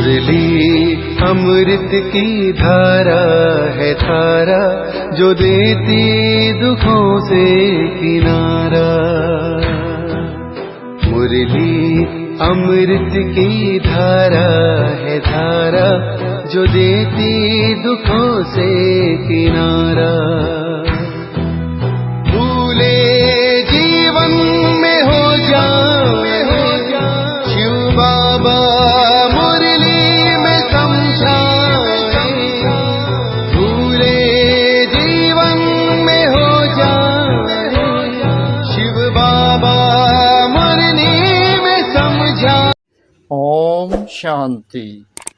मुरली अमृत की धारा है धारा, जो देती दुखों से किनारा। मुरली अमृत की धारा है धारा, जो देती दुखों से किनारा। भूले जीवन में हो जाए शिव बाबा मुरली में समझाए। भूले जीवन में हो जाए शिव बाबा मुरली में समझा। ओम शांति।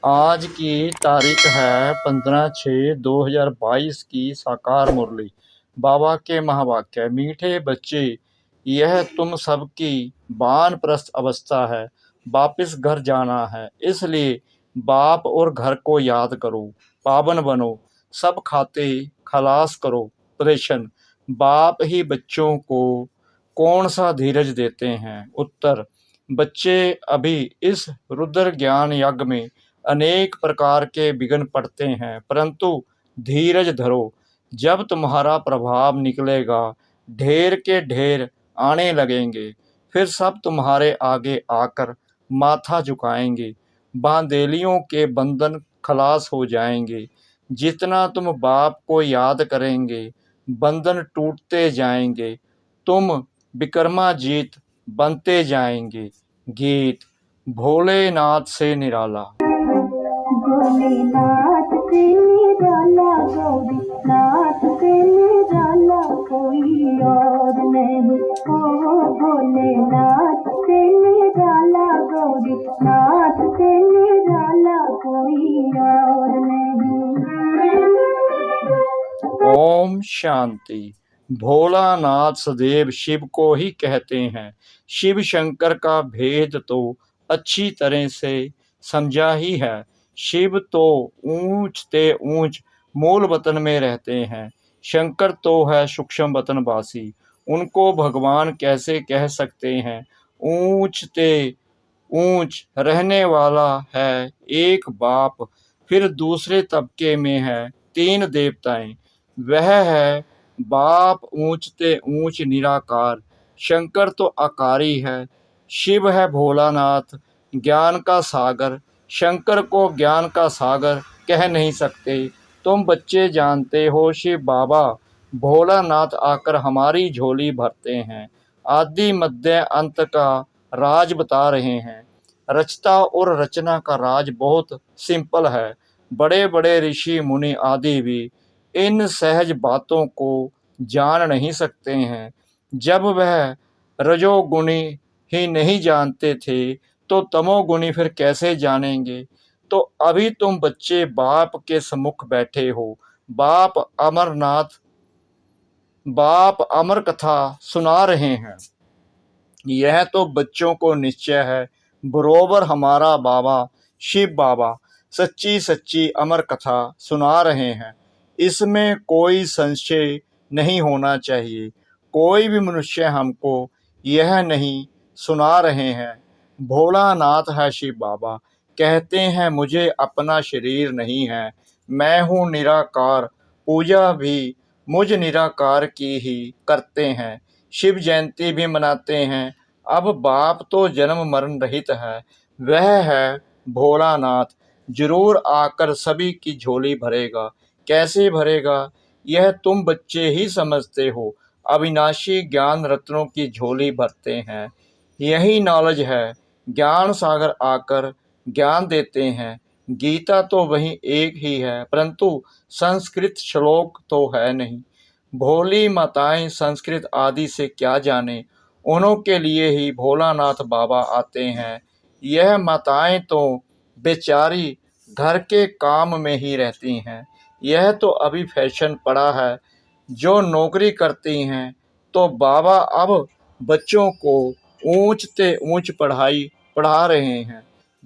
आज की तारीख है 15/6/2022 की साकार मुरली। बाबा के महावाक्य। मीठे बच्चे, यह तुम सबकी वानप्रस्थ अवस्था है, वापिस घर जाना है, इसलिए बाप और घर को याद करो, पावन बनो, सब खाते खलास करो प्रश्न, बाप ही बच्चों को कौन सा धीरज देते हैं? उत्तर, बच्चे अभी इस रुद्र ज्ञान यज्ञ में अनेक प्रकार के विघ्न पड़ते हैं, परंतु धीरज धरो। जब तुम्हारा प्रभाव निकलेगा, ढेर के ढेर आने लगेंगे, फिर सब तुम्हारे आगे आकर माथा झुकाएंगे, बांदेलियों के बंधन खलास हो जाएंगे। जितना तुम बाप को याद करेंगे, बंधन टूटते जाएंगे, तुम विक्रमाजीत बनते जाएंगे। गीत। भोलेनाथ से निराला। भोलेनाथ से निराला, गौरीनाथ से निराला, कोई और नहीं। ओ भोलेनाथ से निराला, गौरीनाथ से निराला, कोई और नहीं। ओम शांति। भोलानाथ सदैव शिव को ही कहते हैं। शिव शंकर का भेद तो अच्छी तरह से समझा ही है। शिव तो ऊंच ते ऊंच मूल वतन में रहते हैं, शंकर तो है सूक्ष्म वतन वासी। उनको भगवान कैसे कह सकते हैं? ऊंच ते ऊंच रहने वाला है एक बाप, फिर दूसरे तबके में है 3 देवताएं। वह है बाप ऊंच ते ऊंच निराकार, शंकर तो आकारी है, शिव है भोलानाथ ज्ञान का सागर। शंकर को ज्ञान का सागर कह नहीं सकते। तुम बच्चे जानते हो, शिव बाबा भोलानाथ आकर हमारी झोली भरते हैं, आदि मध्य अंत का राज बता रहे हैं। रचता और रचना का राज बहुत सिंपल है। बड़े बड़े ऋषि मुनि आदि भी इन सहज बातों को जान नहीं सकते हैं। जब वह रजोगुणी ही नहीं जानते थे, तो तमोगुणी फिर कैसे जानेंगे? तो अभी तुम बच्चे बाप के सम्मुख बैठे हो। बाप अमर कथा सुना रहे हैं। यह तो बच्चों को निश्चय है, बरोबर हमारा बाबा शिव बाबा सच्ची सच्ची अमर कथा सुना रहे हैं। इसमें कोई संशय नहीं होना चाहिए। कोई भी मनुष्य हमको यह नहीं सुना रहे हैं। भोलानाथ है शिव बाबा, कहते हैं मुझे अपना शरीर नहीं है, मैं हूँ निराकार, पूजा भी मुझ निराकार की ही करते हैं। शिव जयंती भी मनाते हैं। अब बाप तो जन्म मरण रहित है, वह है भोलानाथ, जरूर आकर सभी की झोली भरेगा। कैसे भरेगा, यह तुम बच्चे ही समझते हो। अविनाशी ज्ञान रत्नों की झोली भरते हैं, यही नॉलेज है। ज्ञान सागर आकर ज्ञान देते हैं। गीता तो वही एक ही है, परंतु संस्कृत श्लोक तो है नहीं। भोली माताएं संस्कृत आदि से क्या जाने, उन्हों के लिए ही भोलानाथ बाबा आते हैं। यह माताएं तो बेचारी घर के काम में ही रहती हैं। यह तो अभी फैशन पड़ा है। जो नौकरी करती हैं, तो बाबा अब बच्चों को ऊंच ते ऊंच पढ़ाई पढ़ा रहे हैं।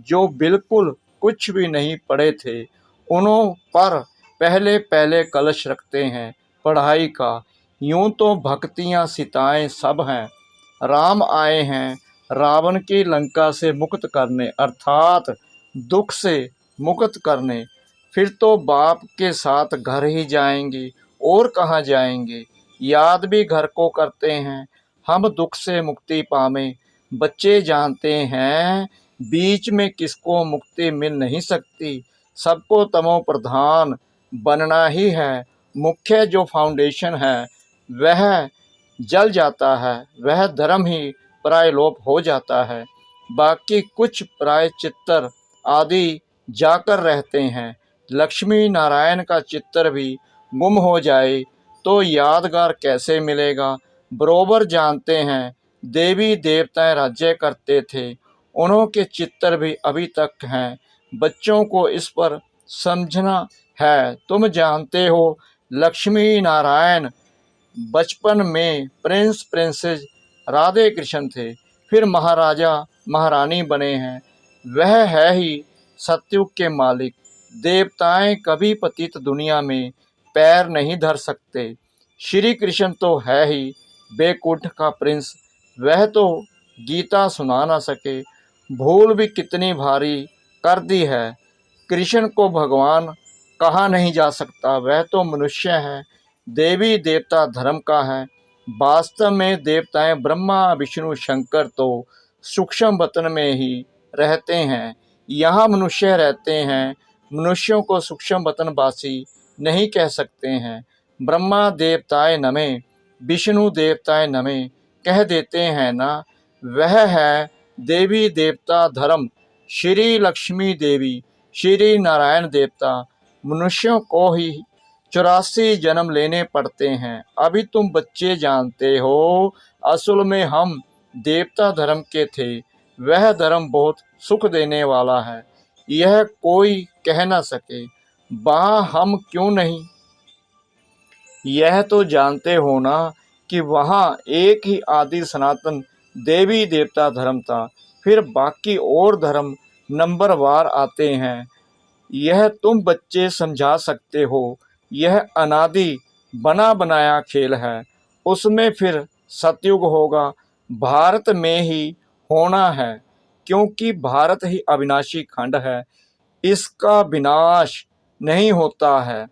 जो बिल्कुल कुछ भी नहीं पढ़े थे, उन्हों पर पहले पहले कलश रखते हैं पढ़ाई का। यूं तो भक्तियां सिताएं सब हैं। राम आए हैं रावण की लंका से मुक्त करने, अर्थात दुख से मुक्त करने। फिर तो बाप के साथ घर ही जाएंगे और कहाँ जाएंगे। याद भी घर को करते हैं, हम दुख से मुक्ति पावें। बच्चे जानते हैं बीच में किसको मुक्ति मिल नहीं सकती, सबको तमो प्रधान बनना ही है। मुख्य जो फाउंडेशन है वह जल जाता है, वह धर्म ही प्रायलोप हो जाता है। बाकी कुछ प्रायचित्तर आदि जाकर रहते हैं। लक्ष्मी नारायण का चित्तर भी गुम हो जाए तो यादगार कैसे मिलेगा। बरोबर जानते हैं देवी देवताएं राज्य करते थे, उन्हों के चित्तर भी अभी तक हैं। बच्चों को इस पर समझना है। तुम जानते हो लक्ष्मी नारायण बचपन में प्रिंस प्रिंसेस राधे कृष्ण थे, फिर महाराजा महारानी बने हैं। वह है ही सतयुग के मालिक। देवताएं कभी पतित दुनिया में पैर नहीं धर सकते। श्री कृष्ण तो है ही बैकुंठ का प्रिंस, वह तो गीता सुना ना सके। भूल भी कितनी भारी कर दी है। कृष्ण को भगवान कहा नहीं जा सकता, वह तो मनुष्य है। देवी देवता धर्म का है। वास्तव में देवताएं ब्रह्मा विष्णु शंकर तो सूक्ष्म वतन में ही रहते हैं। यहाँ मनुष्य रहते हैं, मनुष्यों को सूक्ष्म वतनवासी नहीं कह सकते हैं। ब्रह्मा देवताएं नमें, विष्णु देवताएं नमें कह देते हैं ना। वह है देवी देवता धर्म, श्री लक्ष्मी देवी, श्री नारायण देवता। मनुष्यों को ही 84 जन्म लेने पड़ते हैं। अभी तुम बच्चे जानते हो, असल में हम देवता धर्म के थे। वह धर्म बहुत सुख देने वाला है, यह कोई कह ना सके। वहाँ हम क्यों नहीं, यह तो जानते हो ना कि वहाँ एक ही आदि सनातन देवी देवता धर्म था, फिर बाकी और धर्म नंबरवार आते हैं। यह तुम बच्चे समझा सकते हो। यह अनादि बना बनाया खेल है, उसमें फिर सतयुग होगा। भारत में ही होना है, क्योंकि भारत ही अविनाशी खंड है, इसका विनाश नहीं होता है।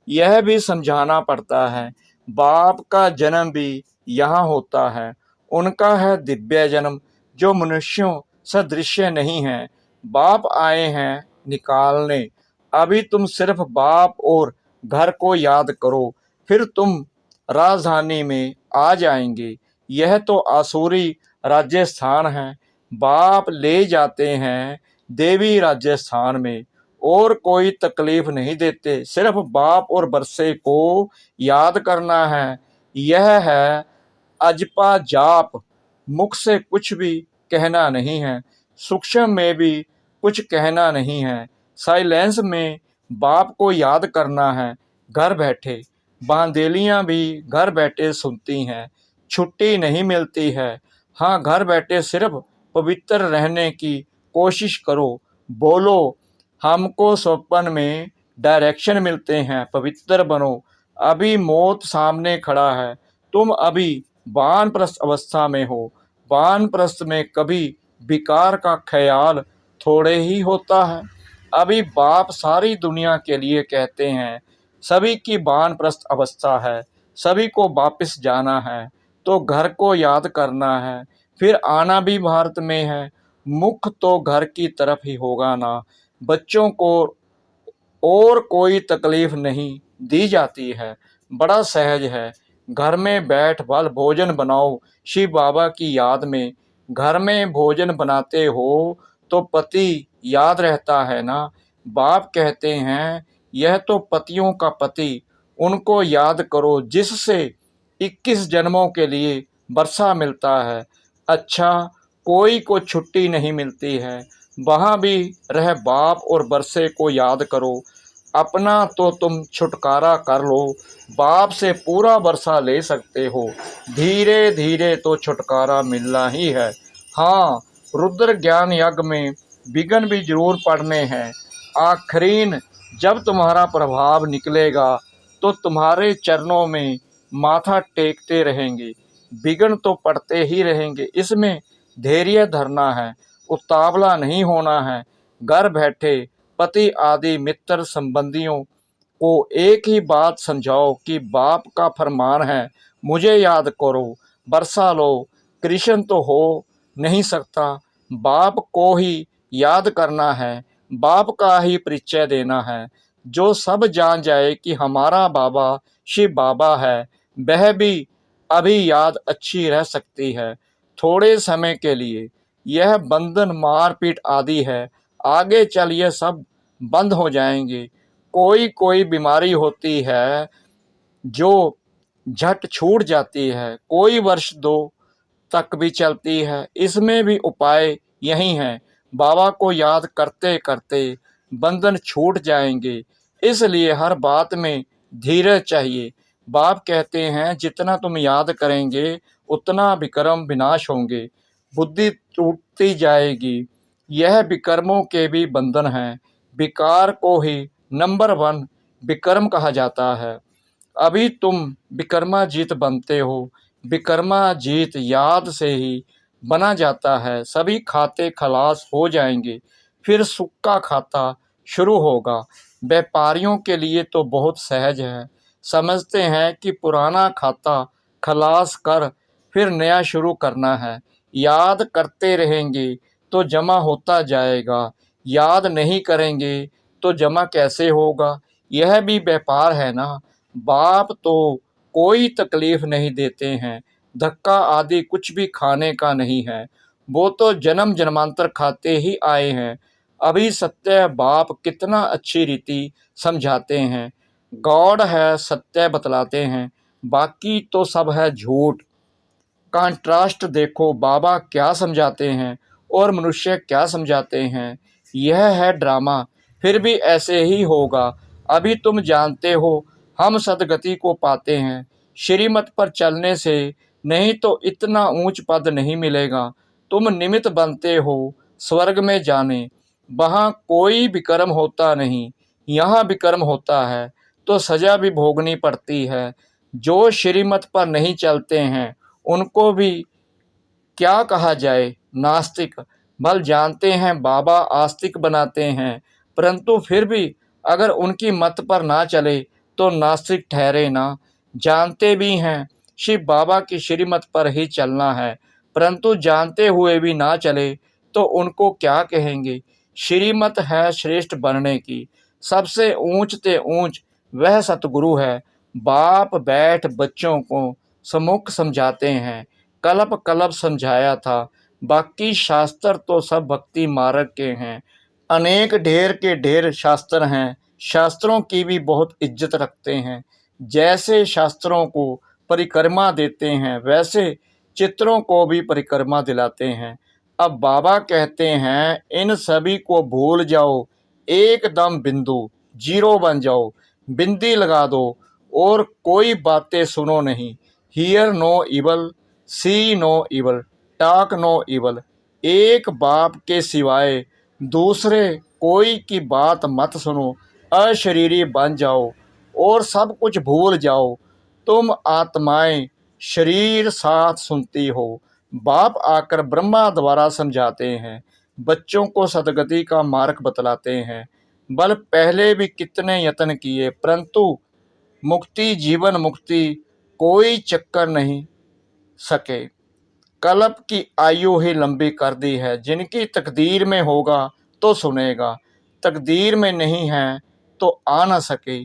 यह भी समझाना पड़ता है। बाप का जन्म भी यहाँ होता है, उनका है दिव्य जन्म जो मनुष्यों सदृश्य नहीं है। बाप आए हैं निकालने। अभी तुम सिर्फ बाप और घर को याद करो, फिर तुम राजधानी में आ जाएंगे। यह तो आसुरी राजस्थान है, बाप ले जाते हैं देवी राजस्थान में। और कोई तकलीफ नहीं देते, सिर्फ बाप और बरसे को याद करना है। यह है अजपा जाप, मुख से कुछ भी कहना नहीं है, सूक्ष्म में भी कुछ कहना नहीं है। साइलेंस में बाप को याद करना है। घर बैठे बांदेलियां भी घर बैठे सुनती हैं, छुट्टी नहीं मिलती है। हाँ, घर बैठे सिर्फ पवित्र रहने की कोशिश करो। बोलो हमको स्वप्न में डायरेक्शन मिलते हैं, पवित्र बनो। अभी मौत सामने खड़ा है, तुम अभी वानप्रस्थ अवस्था में हो। वानप्रस्थ में कभी विकार का ख्याल थोड़े ही होता है। अभी बाप सारी दुनिया के लिए कहते हैं सभी की वानप्रस्थ अवस्था है, सभी को वापस जाना है, तो घर को याद करना है। फिर आना भी भारत में है, मुख तो घर की तरफ ही होगा ना। बच्चों को और कोई तकलीफ नहीं दी जाती है, बड़ा सहज है। घर में बैठ भल भोजन बनाओ शिव बाबा की याद में। घर में भोजन बनाते हो तो पति याद रहता है ना। बाप कहते हैं यह तो पतियों का पति, उनको याद करो जिससे 21 जन्मों के लिए वर्षा मिलता है। अच्छा, कोई को छुट्टी नहीं मिलती है, वहाँ भी रह बाप और बरसे को याद करो। अपना तो तुम छुटकारा कर लो, बाप से पूरा वर्षा ले सकते हो। धीरे धीरे तो छुटकारा मिलना ही है। हाँ, रुद्र ज्ञान यज्ञ में विघ्न भी जरूर पड़ने हैं। आखिरीन जब तुम्हारा प्रभाव निकलेगा तो तुम्हारे चरणों में माथा टेकते रहेंगे। विघ्न तो पड़ते ही रहेंगे, इसमें धैर्य धरना है, उतावला नहीं होना है। घर बैठे पति आदि मित्र संबंधियों को एक ही बात समझाओ कि बाप का फरमान है, मुझे याद करो, बरसा लो। कृष्ण तो हो नहीं सकता, बाप को ही याद करना है, बाप का ही परिचय देना है। जो सब जान जाए कि हमारा बाबा शिव बाबा है, वह भी अभी याद अच्छी रह सकती है, थोड़े समय के लिए। यह बंधन मारपीट आदि है, आगे चल ये सब बंद हो जाएंगे। कोई कोई बीमारी होती है जो झट छूट जाती है, कोई वर्ष दो तक भी चलती है। इसमें भी उपाय यही है, बाबा को याद करते करते बंधन छूट जाएंगे। इसलिए हर बात में धीरज चाहिए। बाप कहते हैं, जितना तुम याद करेंगे उतना विक्रम विनाश होंगे, बुद्धि टूटती जाएगी। यह विक्रमों के भी बंधन हैं। विकार को ही नंबर 1 विक्रम कहा जाता है। अभी तुम विक्रमाजीत बनते हो। विक्रमाजीत याद से ही बना जाता है। सभी खाते खलास हो जाएंगे, फिर सूखा खाता शुरू होगा। व्यापारियों के लिए तो बहुत सहज है, समझते हैं कि पुराना खाता खलास कर फिर नया शुरू करना है। याद करते रहेंगे तो जमा होता जाएगा, याद नहीं करेंगे तो जमा कैसे होगा। यह भी व्यापार है ना। बाप तो कोई तकलीफ नहीं देते हैं, धक्का आदि कुछ भी खाने का नहीं है। वो तो जन्म जन्मांतर खाते ही आए हैं। अभी सत्य बाप कितना अच्छी रीति समझाते हैं। गॉड है, सत्य बतलाते हैं, बाकी तो सब है झूठ। कंट्रास्ट देखो, बाबा क्या समझाते हैं और मनुष्य क्या समझाते हैं। यह है ड्रामा, फिर भी ऐसे ही होगा। अभी तुम जानते हो, हम सदगति को पाते हैं श्रीमत पर चलने से, नहीं तो इतना ऊंच पद नहीं मिलेगा। तुम निमित्त बनते हो स्वर्ग में जाने, वहाँ कोई विक्रम होता नहीं, यहाँ विक्रम होता है तो सजा भी भोगनी पड़ती है। जो श्रीमत पर नहीं चलते हैं उनको भी क्या कहा जाए, नास्तिक। भल जानते हैं बाबा आस्तिक बनाते हैं, परंतु फिर भी अगर उनकी मत पर ना चले तो नास्तिक ठहरे ना। जानते भी हैं शिव बाबा की श्रीमत पर ही चलना है, परंतु जानते हुए भी ना चले तो उनको क्या कहेंगे। श्रीमत है श्रेष्ठ बनने की, सबसे ऊंच ते ऊंच वह सतगुरु है। बाप बैठ बच्चों को सम्मुख समझाते हैं, कल्प कल्प समझाया था। बाकी शास्त्र तो सब भक्ति मार्ग के हैं। अनेक ढेर के ढेर शास्त्र हैं, शास्त्रों की भी बहुत इज्जत रखते हैं। जैसे शास्त्रों को परिक्रमा देते हैं, वैसे चित्रों को भी परिक्रमा दिलाते हैं। अब बाबा कहते हैं, इन सभी को भूल जाओ, एकदम बिंदु जीरो बन जाओ, बिंदी लगा दो और कोई बातें सुनो नहीं। Hear no evil, see no evil, talk no evil. एक बाप के सिवाय दूसरे कोई की बात मत सुनो, अशरीरी बन जाओ और सब कुछ भूल जाओ। तुम आत्माएं शरीर साथ सुनती हो। बाप आकर ब्रह्मा द्वारा समझाते हैं, बच्चों को सदगति का मार्ग बतलाते हैं। बल पहले भी कितने यत्न किए, परंतु मुक्ति जीवन मुक्ति कोई चक्कर नहीं सके। कल्प की आयु ही लंबी कर दी है। जिनकी तकदीर में होगा तो सुनेगा, तकदीर में नहीं है तो आ न सके।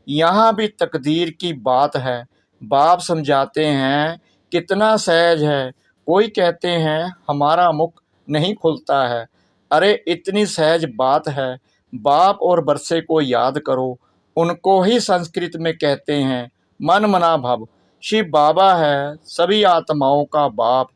यहाँ भी तकदीर की बात है। बाप समझाते हैं, कितना सहज है। कोई कहते हैं हमारा मुख नहीं खुलता है। अरे इतनी सहज बात है। बाप और बरसे को याद करो, उनको ही संस्कृत में कहते हैं मन मना भव। शिव बाबा है सभी आत्माओं का बाप,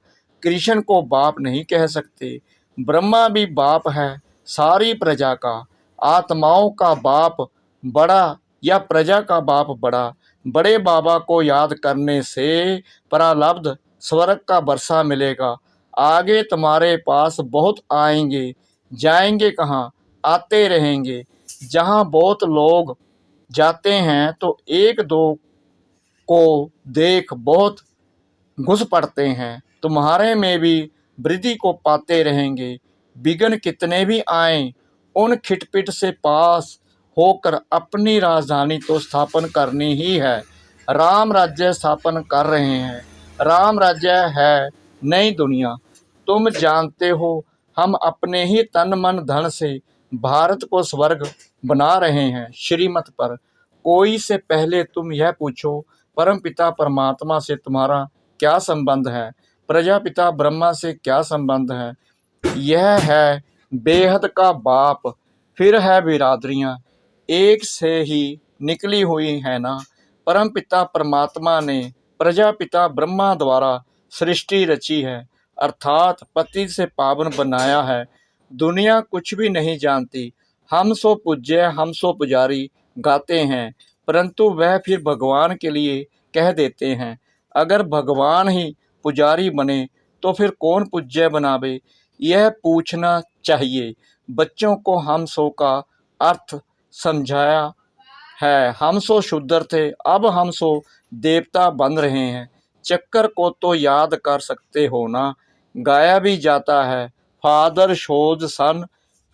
कृष्ण को बाप नहीं कह सकते। ब्रह्मा भी बाप है सारी प्रजा का। आत्माओं का बाप बड़ा या प्रजा का बाप बड़ा। बड़े बाबा को याद करने से प्रारब्ध स्वर्ग का वर्षा मिलेगा। आगे तुम्हारे पास बहुत आएंगे, जाएंगे कहाँ, आते रहेंगे। जहाँ बहुत लोग जाते हैं तो एक दो को देख बहुत घुस पड़ते हैं। तुम्हारे में भी वृद्धि को पाते रहेंगे। विघ्न कितने भी आएं उन खिटपिट से पास होकर अपनी राजधानी तो स्थापन करनी ही है। राम राज्य स्थापन कर रहे हैं। राम राज्य है नई दुनिया। तुम जानते हो हम अपने ही तन मन धन से भारत को स्वर्ग बना रहे हैं। श्रीमत पर कोई से पहले तुम यह पूछो, परमपिता परमात्मा से तुम्हारा क्या संबंध है? प्रजापिता ब्रह्मा से क्या संबंध है? यह है बेहद का बाप, फिर है बिरादरियां, एक से ही निकली हुई है ना। परमपिता परमात्मा ने प्रजापिता ब्रह्मा द्वारा सृष्टि रची है, अर्थात पति से पावन बनाया है। दुनिया कुछ भी नहीं जानती। हम सो पूज्य हम सो पुजारी गाते हैं, परंतु वह फिर भगवान के लिए कह देते हैं। अगर भगवान ही पुजारी बने तो फिर कौन पूज्य बनावे? यह पूछना चाहिए। बच्चों को हम सो का अर्थ समझाया है। हम सो शूद्र थे, अब हम सो देवता बन रहे हैं। चक्कर को तो याद कर सकते हो ना, गाया भी जाता है, फादर शोज सन,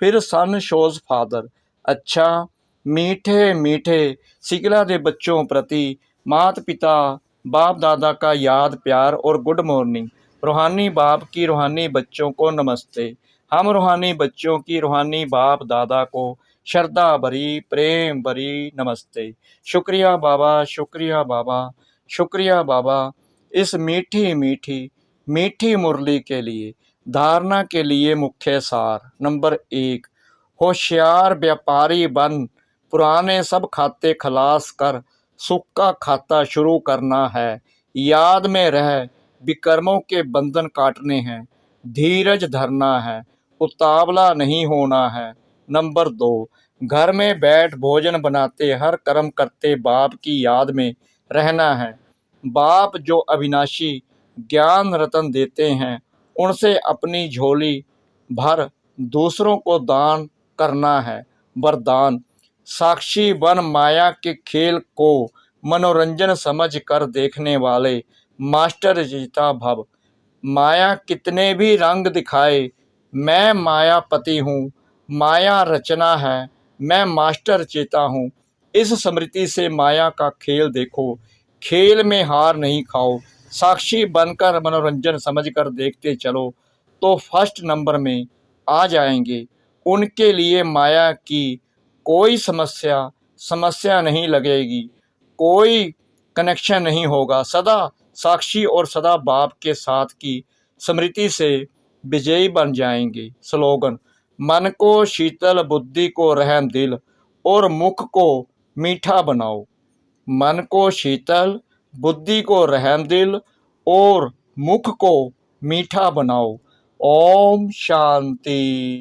फिर सन शोज फादर। अच्छा, मीठे मीठे सिकला दे बच्चों प्रति माता पिता बाप दादा का याद प्यार और गुड मॉर्निंग। रूहानी बाप की रूहानी बच्चों को नमस्ते। हम रूहानी बच्चों की रूहानी बाप दादा को श्रद्धा भरी प्रेम भरी नमस्ते। शुक्रिया बाबा, शुक्रिया बाबा, शुक्रिया बाबा, इस मीठी मीठी मीठी मुरली के लिए। धारणा के लिए मुख्य सार। नंबर 1, होशियार व्यापारी बन पुराने सब खाते खलास कर सुख का खाता शुरू करना है। याद में रह विकर्मों के बंधन काटने हैं। धीरज धरना है, उतावला नहीं होना है। नंबर 2, घर में बैठ भोजन बनाते हर कर्म करते बाप की याद में रहना है। बाप जो अविनाशी ज्ञान रतन देते हैं, उनसे अपनी झोली भर दूसरों को दान करना है। वरदान, साक्षी बन माया के खेल को मनोरंजन समझ कर देखने वाले मास्टर जीता भव। माया कितने भी रंग दिखाए, मैं मायापति हूँ। माया रचना है, मैं मास्टर चेता हूँ। इस स्मृति से माया का खेल देखो, खेल में हार नहीं खाओ। साक्षी बनकर मनोरंजन समझकर देखते चलो तो फर्स्ट नंबर में आ जाएंगे। उनके लिए माया की कोई समस्या नहीं लगेगी, कोई कनेक्शन नहीं होगा। सदा साक्षी और सदा बाप के साथ की स्मृति से विजयी बन जाएंगे। स्लोगन, मन को शीतल बुद्धि को रहम दिल और मुख को मीठा बनाओ। मन को शीतल बुद्धि को रहम दिल और मुख को मीठा बनाओ। ओम शांति।